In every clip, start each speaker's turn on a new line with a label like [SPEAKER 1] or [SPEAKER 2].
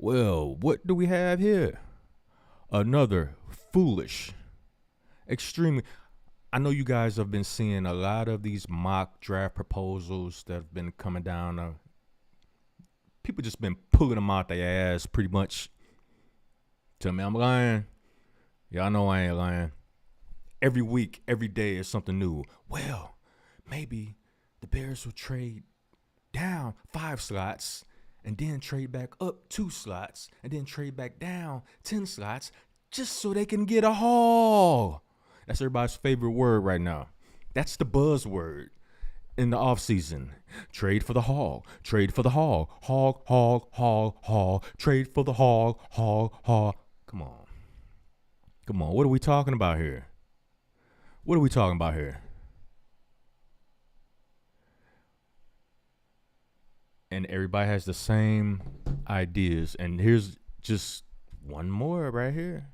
[SPEAKER 1] Well, what do we have here? Another foolish, extremely. I know you guys have been seeing a lot of these mock draft proposals that have been coming down. People just been pulling them out their ass pretty much. Tell me I'm lying. Y'all know I ain't lying. Every week, every day is something new. Well, maybe the Bears will trade down 5 slots and then trade back up 2 slots and then trade back down 10 slots just so they can get a haul. That's everybody's favorite word right now. That's the buzzword in the offseason. Trade for the hog. Trade for the hog. Hog, hog, hog, hog. Trade for the hog, hog, hog. Come on. Come on. What are we talking about here? What are we talking about here? And everybody has the same ideas. And here's just one more right here.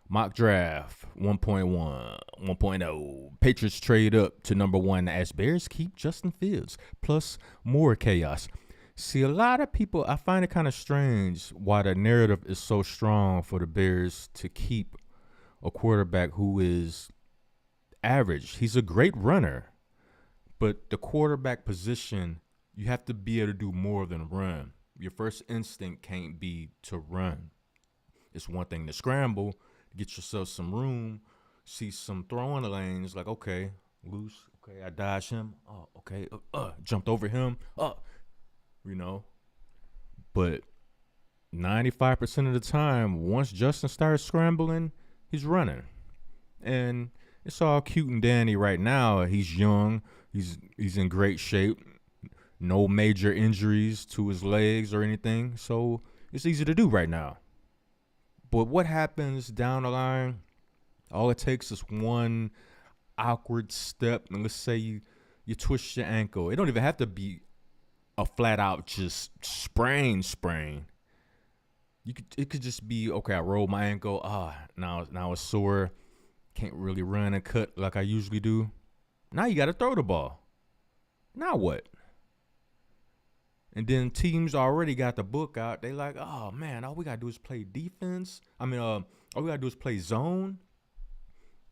[SPEAKER 1] Mock draft 1.1, 1.0. Patriots trade up to number 1 as Bears keep Justin Fields, plus more chaos. See, a lot of people, I find it kind of strange why the narrative is so strong for the Bears to keep a quarterback who is average. He's a great runner, but the quarterback position, you have to be able to do more than run. Your first instinct can't be to run. It's one thing to scramble, get yourself some room, see some throwing lanes, like, okay, loose, okay, I dodge him, oh, okay, jumped over him, you know. But 95% of the time, once Justin starts scrambling, he's running. And it's all cute and dandy right now. He's young, he's in great shape, no major injuries to his legs or anything, so it's easy to do right now. But what happens down the line, all it takes is one awkward step. And let's say you twist your ankle. It don't even have to be a flat out just sprain. It could just be, okay, I rolled my ankle. Now it's sore. Can't really run and cut like I usually do. Now you got to throw the ball. Now what? And then teams already got the book out. They like, oh, man, all we got to do is play defense. All we got to do is play zone,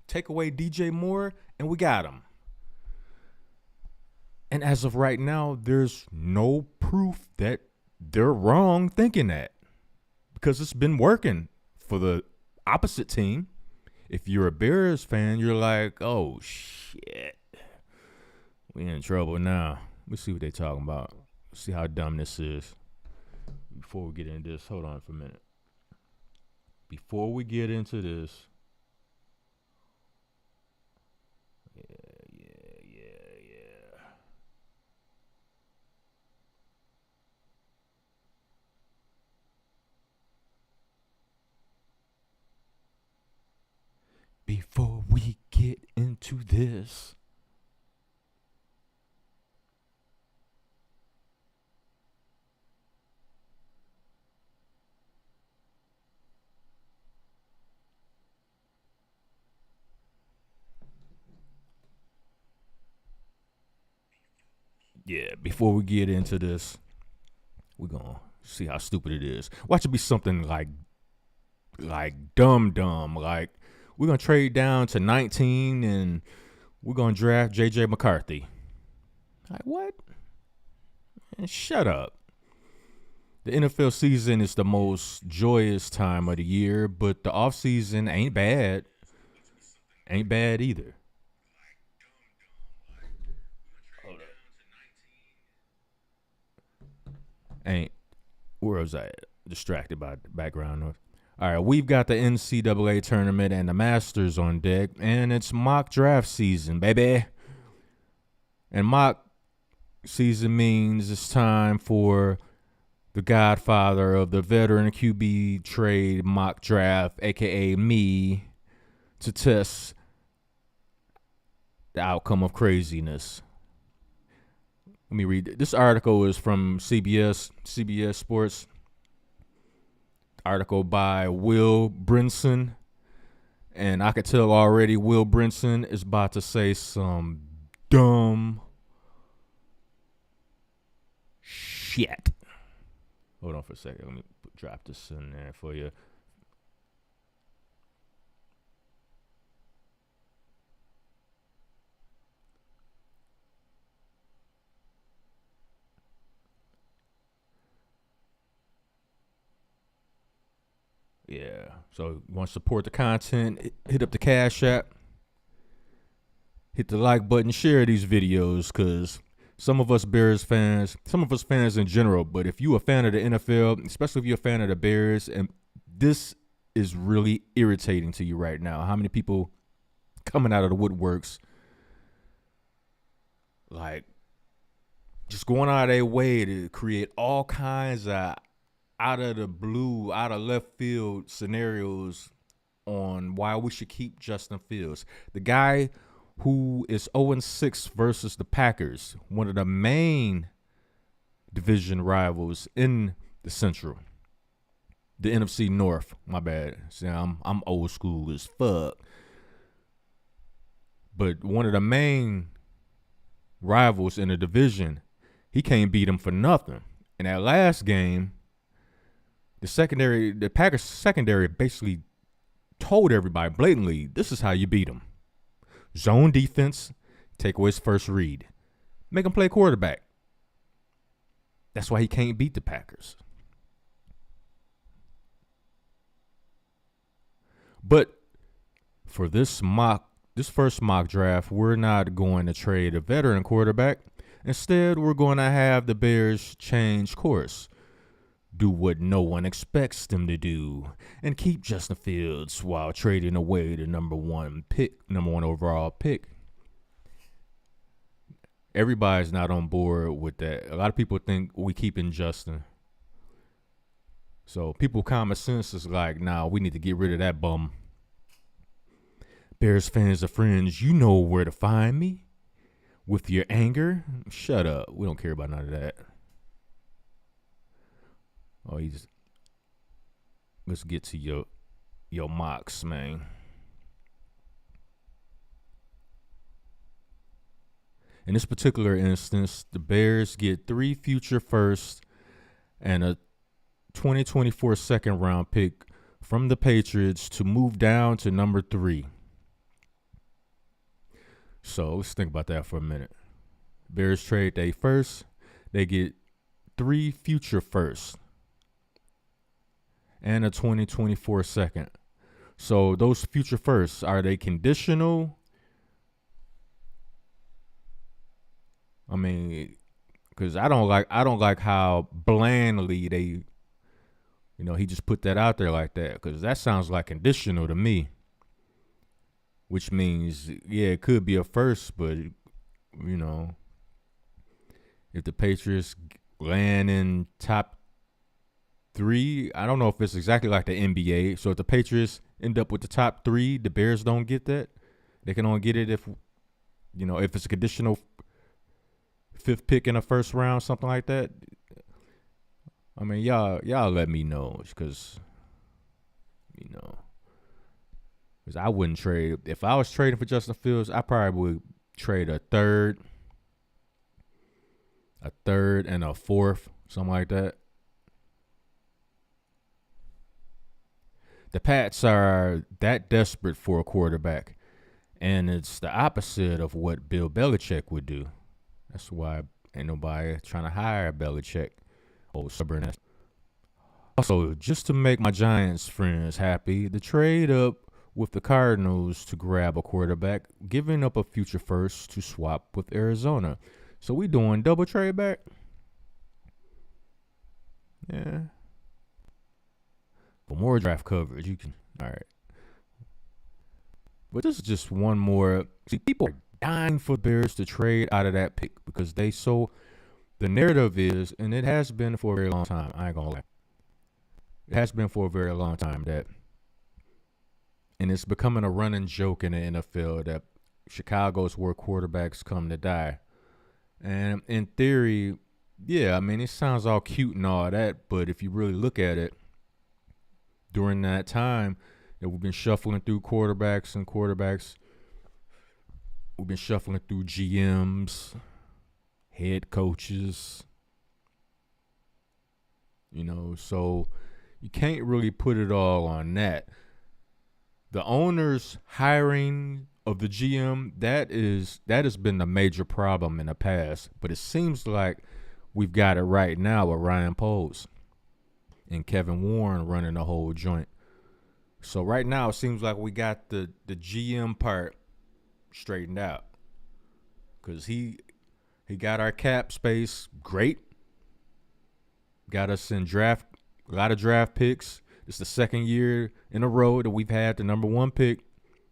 [SPEAKER 1] take away DJ Moore, and we got him. And as of right now, there's no proof that they're wrong thinking that, because it's been working for the opposite team. If you're a Bears fan, you're like, oh, shit, we in trouble now. Let's see what they talking about. See how dumb this is. Before we get into this, hold on for a minute. Before we get into this, yeah. Before we get into this, we're going to see how stupid it is. Watch it be something like dumb. Like, we're going to trade down to 19 and we're going to draft J.J. McCarthy. Like, what? Man, shut up. The NFL season is the most joyous time of the year, but the offseason ain't bad. Ain't bad either. Where was I distracted by the background noise? All right, we've got the NCAA tournament and the Masters on deck, and it's mock draft season, baby. And mock season means it's time for the godfather of the veteran QB trade mock draft, a.k.a. me, to test the outcome of craziness. Let me read. This article is from CBS Sports. Article by Will Brinson. And I could tell already Will Brinson is about to say some dumb shit. Hold on for a second. Let me drop this in there for you. Yeah. So you want to support the content? Hit up the Cash App. Hit the like button. Share these videos, because some of us Bears fans, some of us fans in general, but if you a fan of the NFL, especially if you're a fan of the Bears, and this is really irritating to you right now, how many people coming out of the woodworks, like just going out of their way to create all kinds of out of the blue, out of left field scenarios on why we should keep Justin Fields. The guy who is 0-6 versus the Packers, one of the main division rivals in the Central, the NFC North. My bad. See, I'm old school as fuck. But one of the main rivals in the division, he can't beat him for nothing. In that last game, the Packers secondary basically told everybody blatantly, this is how you beat him. Zone defense, take away his first read. Make him play quarterback. That's why he can't beat the Packers. But for this first mock draft, we're not going to trade a veteran quarterback. Instead, we're going to have the Bears change course. Do what no one expects them to do, and keep Justin Fields while trading away the number one overall pick. Everybody's not on board with that. A lot of people think we keeping Justin. So people common sense is like, nah, we need to get rid of that bum. Bears fans are friends. You know where to find me. With your anger, shut up. We don't care about none of that. Oh, let's get to your mocks, man. In this particular instance, the Bears get 3 future firsts and a 2024 second round pick from the Patriots to move down to number 3. So let's think about that for a minute. Bears trade their first. They get 3 future firsts and a 2024 second. So those future firsts, are they conditional? I mean, because I don't like how blandly they, he just put that out there like that, because that sounds like conditional to me. Which means, yeah, it could be a first, but if the Patriots land in top 3, I don't know if it's exactly like the NBA. So if the Patriots end up with the top 3, the Bears don't get that. They can only get it if it's a conditional 5th pick in the first round, something like that. I mean, y'all let me know, because I wouldn't trade. If I was trading for Justin Fields, I probably would trade a third and a 4th, something like that. The Pats are that desperate for a quarterback, and it's the opposite of what Bill Belichick would do. That's why ain't nobody trying to hire Belichick. Old stubborn ass. Also, just to make my Giants friends happy, the trade up with the Cardinals to grab a quarterback, giving up a future first to swap with Arizona. So we doing double trade back? Yeah. For more draft coverage, you can. All right. But this is just one more. See, people are dying for Bears to trade out of that pick, because the narrative is, and it has been for a very long time. I ain't gonna lie. It has been for a very long time and it's becoming a running joke in the NFL that Chicago's where quarterbacks come to die. And in theory, yeah, I mean, it sounds all cute and all that, but if you really look at it, during that time that we've been shuffling through quarterbacks, we've been shuffling through GMs, head coaches. So you can't really put it all on that. The owner's hiring of the GM, that has been the major problem in the past, but it seems like we've got it right now with Ryan Poles and Kevin Warren running the whole joint. So right now it seems like we got the GM part straightened out, because he got our cap space great, got us in a lot of draft picks. It's the second year in a row that we've had the number one pick.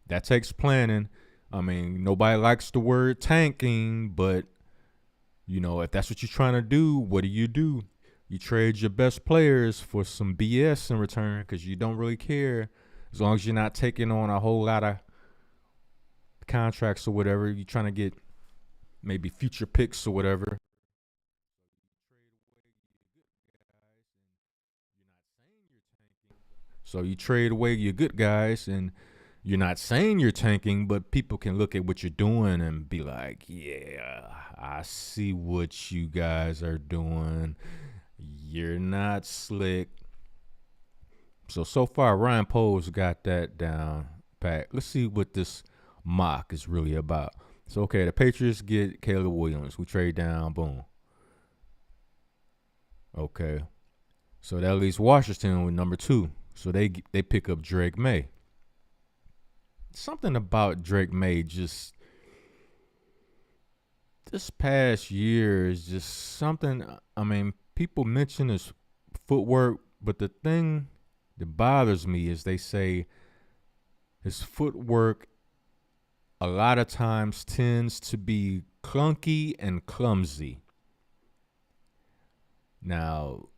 [SPEAKER 1] That takes planning. I mean, nobody likes the word tanking, but if that's what you're trying to do, what do? You trade your best players for some BS in return, because you don't really care. As long as you're not taking on a whole lot of contracts or whatever, you're trying to get maybe future picks or whatever. So you trade away your good guys, and you're not saying you're tanking, but people can look at what you're doing and be like, yeah, I see what you guys are doing. You're not slick. So far, Ryan Poles got that down pat. Let's see what this mock is really about. So, okay, the Patriots get Caleb Williams. We trade down, boom. Okay. So that leaves Washington with number 2. So they pick up Drake May. Something about Drake May just this past year is just something. I mean, people mention his footwork, but the thing that bothers me is they say his footwork a lot of times tends to be clunky and clumsy. Now,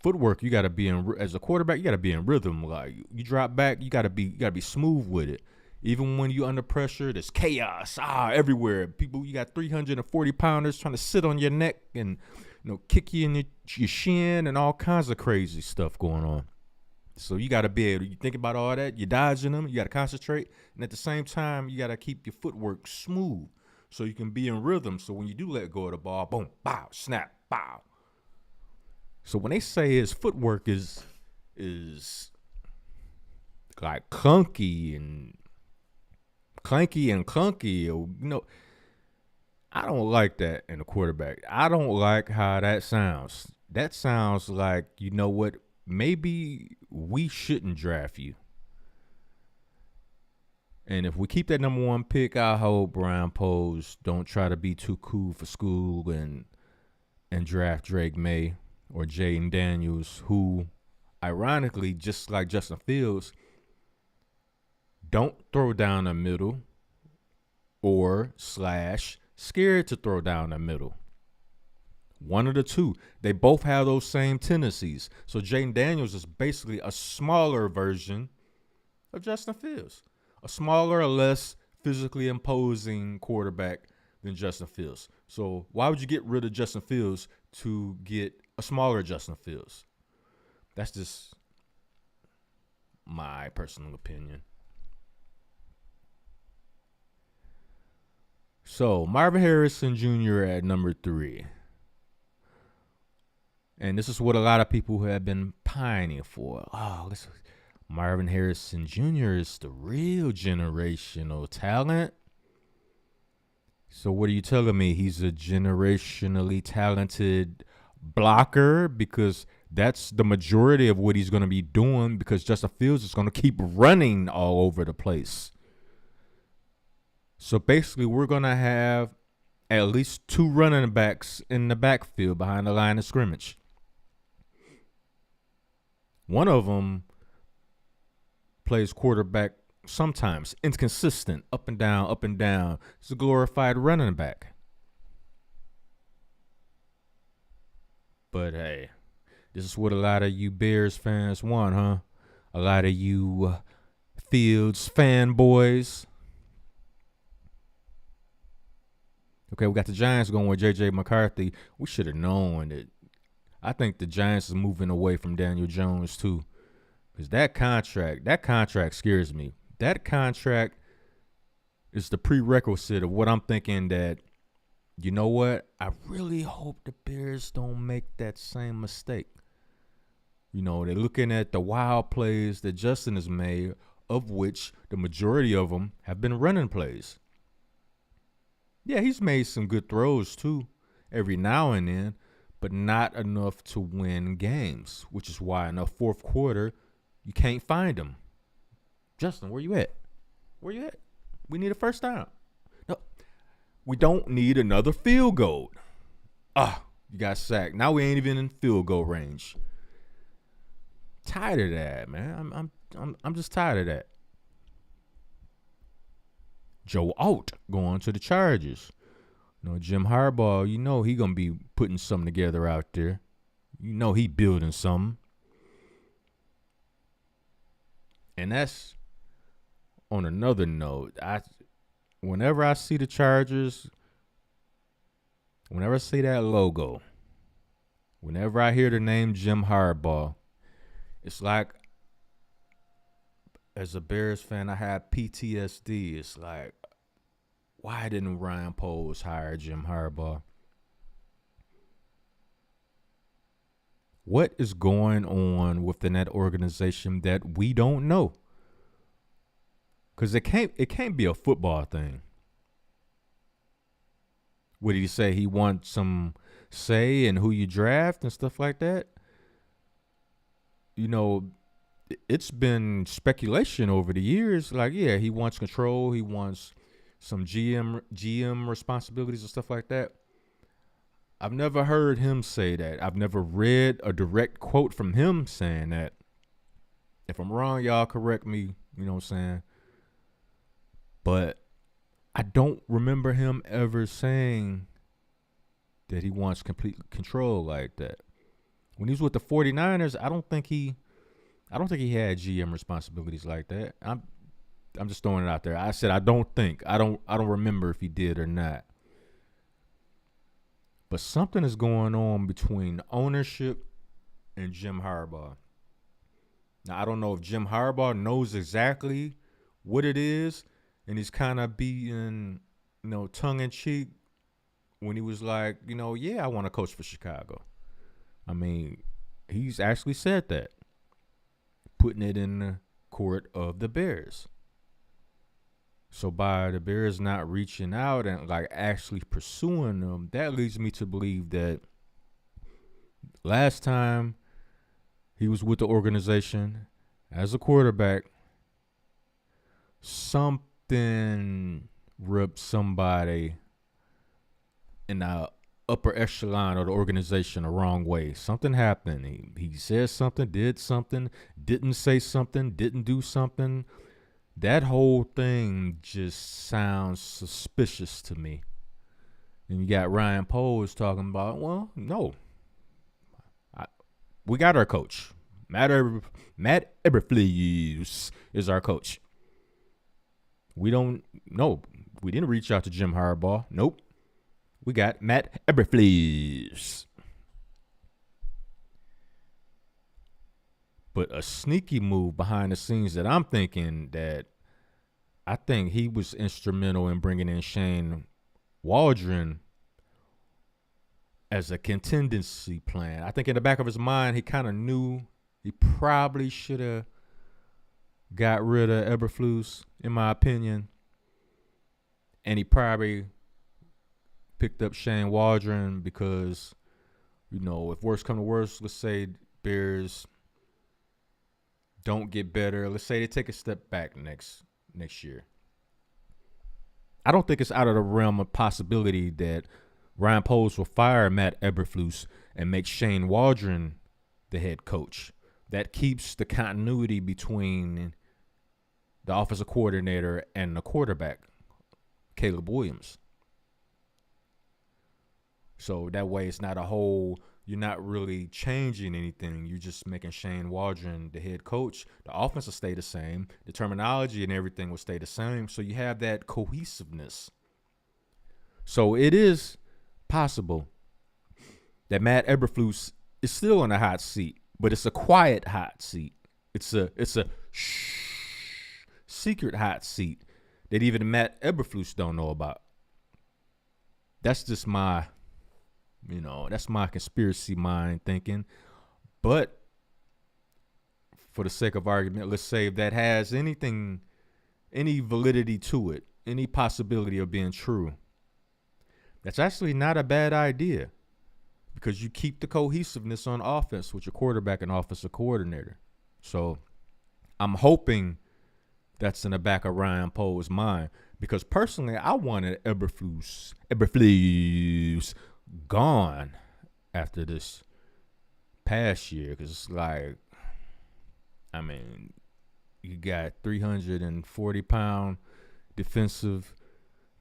[SPEAKER 1] footwork, you got to be in, as a quarterback, you got to be in rhythm. Like, you drop back, you got to be smooth with it. Even when you under pressure, there's chaos everywhere. People, you got 340 pounders trying to sit on your neck and kick you in your shin and all kinds of crazy stuff going on. So you got to be able to, you think about all that, you're dodging them, you got to concentrate, and at the same time, you got to keep your footwork smooth so you can be in rhythm. So when you do let go of the ball, boom, bow, snap, bow. So when they say his footwork is like clunky and clunky, I don't like that in a quarterback. I don't like how that sounds. That sounds like, you know what, maybe we shouldn't draft you. And if we keep that number 1 pick, I hope Brian Poles don't try to be too cool for school and draft Drake May or Jaden Daniels, who, ironically, just like Justin Fields, don't throw down the middle or / scared to throw down the middle. One of the two. They both have those same tendencies. So Jaden Daniels is basically a smaller version of Justin Fields. A smaller or less physically imposing quarterback than Justin Fields. So why would you get rid of Justin Fields to get a smaller Justin Fields? That's just my personal opinion. So Marvin Harrison Jr. at number 3. And this is what a lot of people have been pining for. Marvin Harrison Jr. is the real generational talent. So what are you telling me? He's a generationally talented blocker? Because that's the majority of what he's going to be doing, because Justin Fields is going to keep running all over the place. So basically, we're going to have at least 2 running backs in the backfield behind the line of scrimmage. One of them plays quarterback sometimes, inconsistent, up and down, up and down. It's a glorified running back. But hey, this is what a lot of you Bears fans want, huh? A lot of you Fields fanboys. Okay, we got the Giants going with J.J. McCarthy. We should have known that. I think the Giants is moving away from Daniel Jones too, because that contract scares me. That contract is the prerequisite of what I'm thinking that, you know what, I really hope the Bears don't make that same mistake. They're looking at the wild plays that Justin has made, of which the majority of them have been running plays. Yeah, he's made some good throws too, every now and then, but not enough to win games, which is why in the fourth quarter, you can't find him. Justin, where you at? Where you at? We need a first down. No, we don't need another field goal. You got sacked. Now we ain't even in field goal range. Tired of that, man. I'm just tired of that. Joe Alt going to the Chargers. Jim Harbaugh, he gonna be putting something together out there. He building something. And that's on another note. Whenever I see the Chargers, whenever I see that logo, whenever I hear the name Jim Harbaugh, it's like, as a Bears fan, I have PTSD. It's like, why didn't Ryan Poles hire Jim Harbaugh? What is going on within that organization that we don't know? Because it can't be a football thing. What did he say? He wants some say in who you draft and stuff like that? It's been speculation over the years. Like, yeah, he wants control. He wants some GM responsibilities and stuff like that. I've never heard him say that. I've never read a direct quote from him saying that. If I'm wrong, y'all correct me. You know what I'm saying? But I don't remember him ever saying that he wants complete control like that. When he was with the 49ers, I don't think he had GM responsibilities like that. I'm just throwing it out there. I said I don't remember if he did or not. But something is going on between ownership and Jim Harbaugh. Now, I don't know if Jim Harbaugh knows exactly what it is, and he's kind of being, tongue in cheek when he was like, yeah, I want to coach for Chicago. I mean, he's actually said that, putting it in the court of the Bears. So by the Bears not reaching out and like actually pursuing them, that leads me to believe that last time he was with the organization as a quarterback, something rubbed somebody in the upper echelon of the organization the wrong way. Something happened. He said something, did something, didn't say something, didn't do something. That whole thing just sounds suspicious to me. And you got Ryan Poles talking about, well, no. We got our coach. Matt Eberflus is our coach. We didn't reach out to Jim Harbaugh. Nope. We got Matt Eberflus. But a sneaky move behind the scenes that I think he was instrumental in bringing in Shane Waldron as a contingency plan. I think in the back of his mind, he kind of knew he probably should have got rid of Eberflus, in my opinion. And he probably picked up Shane Waldron because, if worse come to worse, let's say Bears don't get better. Let's say they take a step back next year. I don't think it's out of the realm of possibility that Ryan Poles will fire Matt Eberflus and make Shane Waldron the head coach. That keeps the continuity between the offensive coordinator and the quarterback, Caleb Williams. So that way it's not you're not really changing anything. You're just making Shane Waldron the head coach. The offense will stay the same. The terminology and everything will stay the same. So you have that cohesiveness. So it is possible that Matt Eberflus is still in a hot seat, but it's a quiet hot seat. It's a secret hot seat that even Matt Eberflus don't know about. That's just that's my conspiracy mind thinking. But for the sake of argument, let's say if that has any validity to it, any possibility of being true, that's actually not a bad idea because you keep the cohesiveness on offense with your quarterback and offensive coordinator. So I'm hoping that's in the back of Ryan Poles' mind because personally, I wanted Eberflus gone after this past year because it's like, I mean, you got 340-pound defensive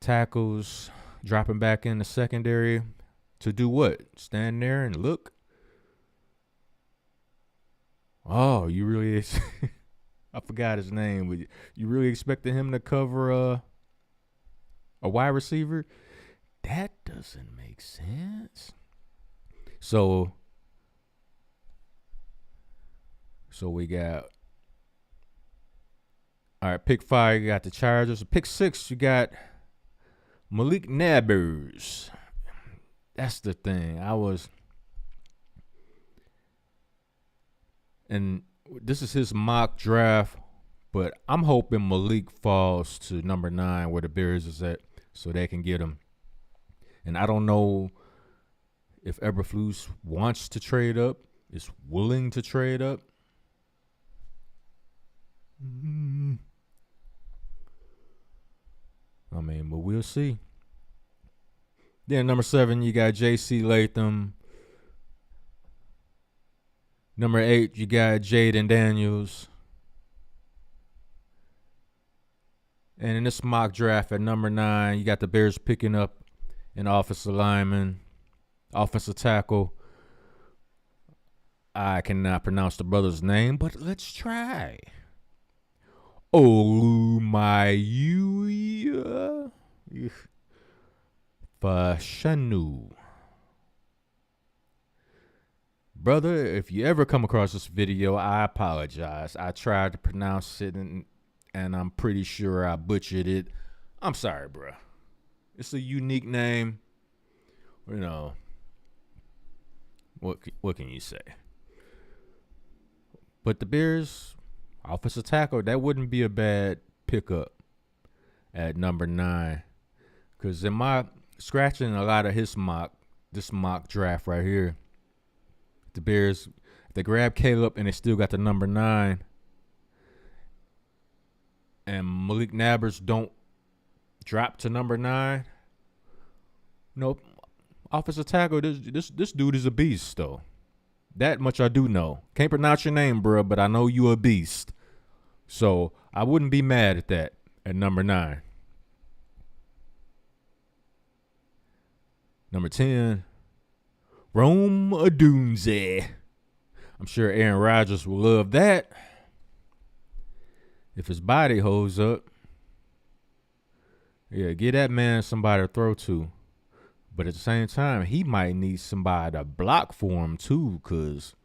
[SPEAKER 1] tackles dropping back in the secondary to do what? Stand there and look? Oh, you really I forgot his name, but you really expected him to cover a wide receiver? That doesn't make sense. So we got, all right, pick 5, you got the Chargers. Pick 6, you got Malik Nabers. That's the thing. And this is his mock draft, but I'm hoping Malik falls to number 9 where the Bears is at so they can get him. And I don't know if Eberflus wants to trade up, is willing to trade up. I mean, but we'll see. Then number 7, you got J.C. Latham. Number 8, you got Jaden Daniels. And in this mock draft at number 9, you got the Bears picking up an offensive lineman, offensive tackle. I cannot pronounce the brother's name, but let's try. Olumayuya Fashanu. Brother, if you ever come across this video, I apologize. I tried to pronounce it, and I'm pretty sure I butchered it. I'm sorry, bro. It's a unique name. You know, what can you say? But the Bears, offensive tackle, that wouldn't be a bad pickup at number 9. Because in my scratching a lot of this mock draft right here, the Bears, if they grab Caleb and they still got the number 9, and Malik Nabers don't drop to number 9, nope. Offensive tackle, this dude is a beast, though. That much I do know. Can't pronounce your name, bro, but I know you a beast. So I wouldn't be mad at that at number 9. Number 10, Rome Odunze. I'm sure Aaron Rodgers will love that if his body holds up. Yeah, get that man somebody to throw to. But at the same time, he might need somebody to block for him too, because,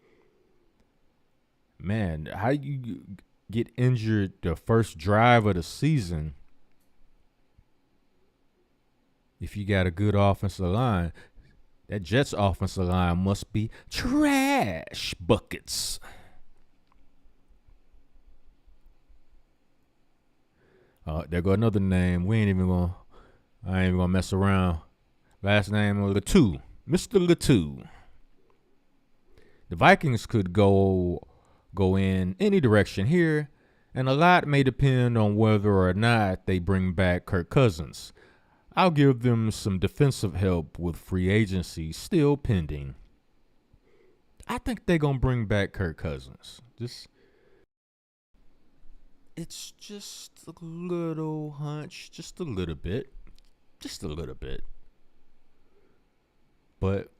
[SPEAKER 1] man, how you get injured the first drive of the season if you got a good offensive line? That Jets offensive line must be trash buckets. There go another name. I ain't even gonna mess around. Last name Latu. Mr. Latu. The Vikings could go in any direction here, and a lot may depend on whether or not they bring back Kirk Cousins. I'll give them some defensive help with free agency still pending. I think they're going to bring back Kirk Cousins. It's just a little hunch, just a little bit. But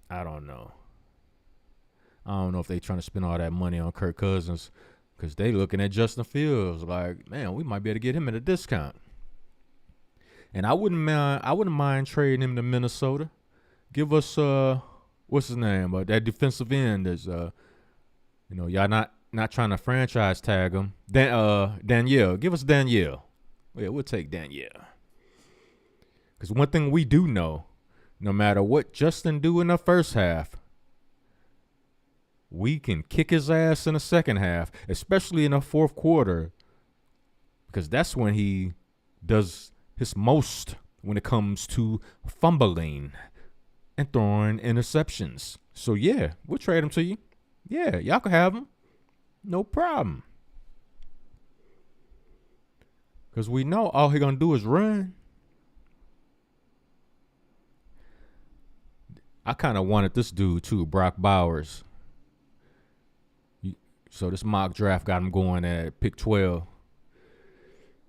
[SPEAKER 1] I don't know. I don't know if they trying to spend all that money on Kirk Cousins because they looking at Justin Fields like, man, we might be able to get him at a discount. And I wouldn't mind trading him to Minnesota. Give us what's his name? That defensive end is y'all not trying to franchise tag him. Danielle. Give us Danielle. Yeah, we'll take Danielle. Because one thing we do know, no matter what Justin do in the first half, we can kick his ass in the second half, especially in the fourth quarter, because that's when he does his most when it comes to fumbling and throwing interceptions. So, yeah, we'll trade him to you. Yeah, y'all can have him. No problem. Because we know all he going to do is run. I kind of wanted this dude, too, Brock Bowers. So this mock draft got him going at pick 12.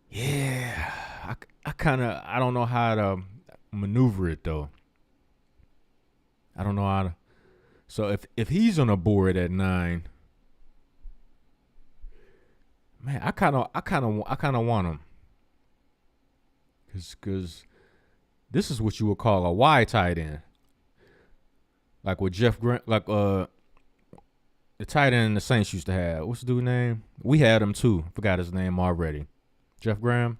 [SPEAKER 1] Yeah, I don't know how to maneuver it, though. I don't know how to. So if he's on a board at 9, man, I kind of want him. Cause this is what you would call a Y tight end. Like with Jeff Grant, like the tight end the Saints used to have. What's the dude's name? We had him too. Forgot his name already. Jeff Graham.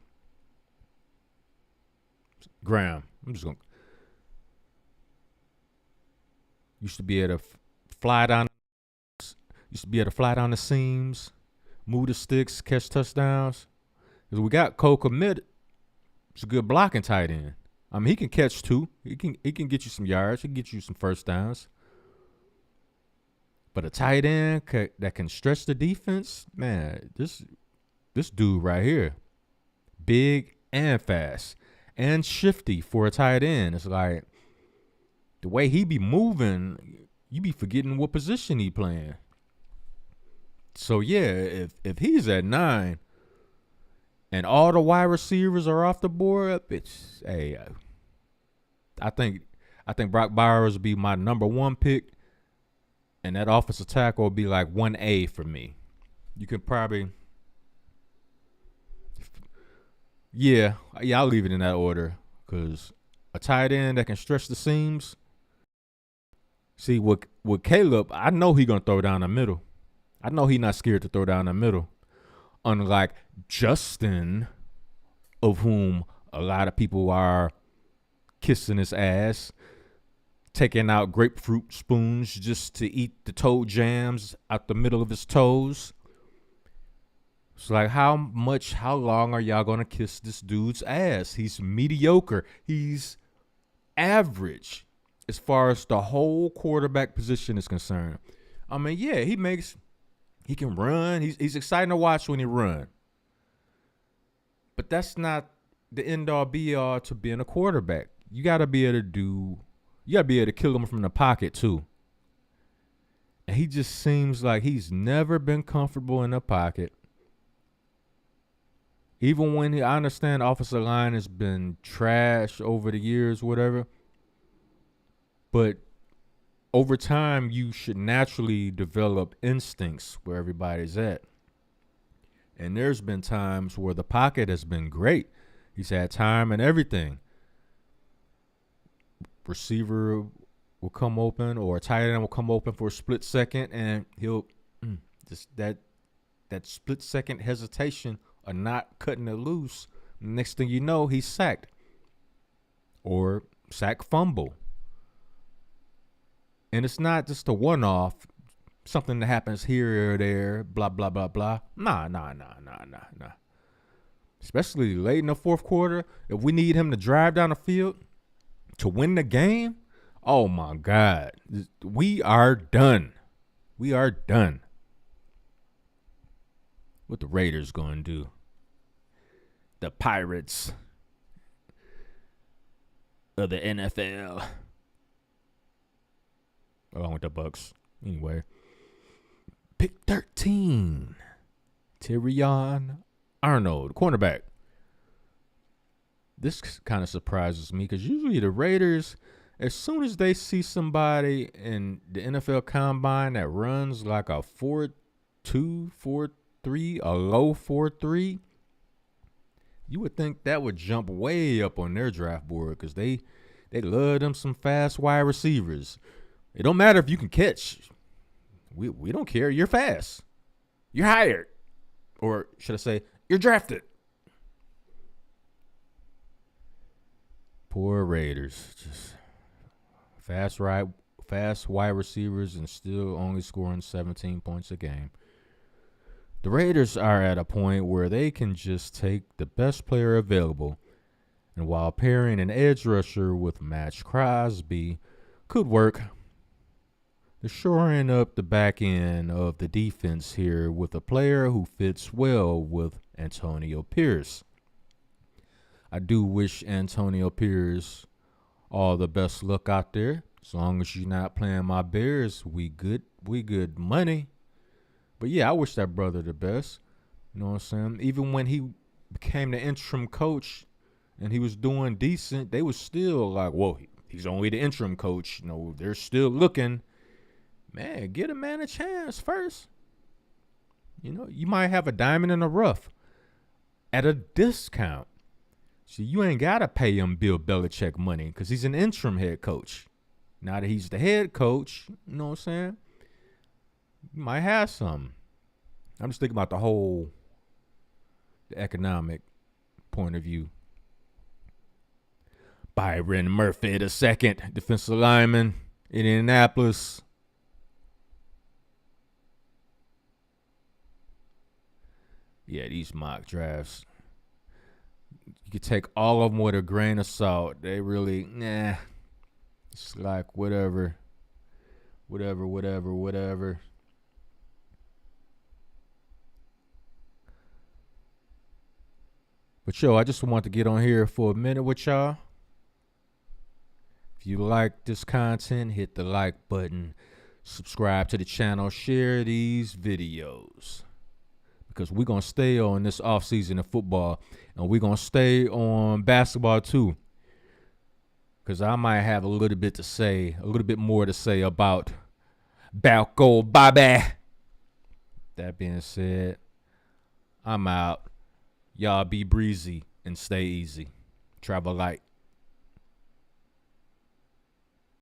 [SPEAKER 1] I'm just gonna. Used to be able to fly down. Used to be able to fly down the seams, move the sticks, catch touchdowns. Cause we got Cole Kmet. It's a good blocking tight end. I mean, he can catch too. He can get you some yards. He can get you some first downs. But a tight end that can stretch the defense, man, this dude right here, big and fast and shifty for a tight end. It's like the way he be moving, you be forgetting what position he playing. So yeah, if he's at 9 and all the wide receivers are off the board, I think Brock Bowers will be my number 1 pick, and that offensive tackle will be like 1A for me. You can probably, yeah, I'll leave it in that order, because a tight end that can stretch the seams. See, with Caleb, I know he gonna throw down the middle. I know he not scared to throw down the middle. Unlike Justin, of whom a lot of people are kissing his ass, taking out grapefruit spoons just to eat the toe jams out the middle of his toes. It's like, how long are y'all going to kiss this dude's ass? He's mediocre. He's average as far as the whole quarterback position is concerned. I mean, yeah, he can run. He's exciting to watch when he run. But that's not the end-all, be-all to being a quarterback. You got to be able to kill him from the pocket, too. And he just seems like he's never been comfortable in the pocket. Even when I understand the offensive line has been trash over the years, whatever. But over time, you should naturally develop instincts where everybody's at. And there's been times where the pocket has been great. He's had time and everything. Receiver will come open, or a tight end will come open for a split second, and he'll just that split second hesitation of not cutting it loose. Next thing you know, he's sacked, or sack fumble. And it's not just a one-off, something that happens here or there, blah, blah, blah, blah. Nah. Especially late in the fourth quarter, if we need him to drive down the field to win the game, oh, my God. We are done. We are done. What the Raiders going to do? The Pirates of the NFL. Along with the Bucks. Anyway. Pick 13. Terrion Arnold, cornerback. This kind of surprises me because usually the Raiders, as soon as they see somebody in the NFL Combine that runs like a 4.2, 4.3, a low 4.3, you would think that would jump way up on their draft board because they love them some fast wide receivers. It don't matter if you can catch. We don't care. You're fast. You're hired. Or should I say, you're drafted. Poor Raiders. Just fast fast wide receivers and still only scoring 17 points a game. The Raiders are at a point where they can just take the best player available, and while pairing an edge rusher with Max Crosby could work, they're shoring up the back end of the defense here with a player who fits well with Antonio Pierce. I do wish Antonio Pierce all the best luck out there. As long as you're not playing my Bears, we good money. But yeah, I wish that brother the best. You know what I'm saying? Even when he became the interim coach and he was doing decent, they was still like, whoa, he's only the interim coach. You know, they're still looking. Man, get a man a chance first. You know, you might have a diamond in the rough at a discount. See, you ain't got to pay him Bill Belichick money because he's an interim head coach. Now that he's the head coach, you know what I'm saying? You might have some. I'm just thinking about the economic point of view. Byron Murphy the second, defensive lineman, Indianapolis. Yeah, these mock drafts, you could take all of them with a grain of salt. They really, it's like whatever. But yo, I just want to get on here for a minute with y'all. If you like this content, hit the like button, subscribe to the channel, share these videos. Because we're going to stay on this offseason of football, and we're going to stay on basketball too. Because I might have a little bit more to say about Balco Bobby. That being said, I'm out. Y'all be breezy and stay easy. Travel light.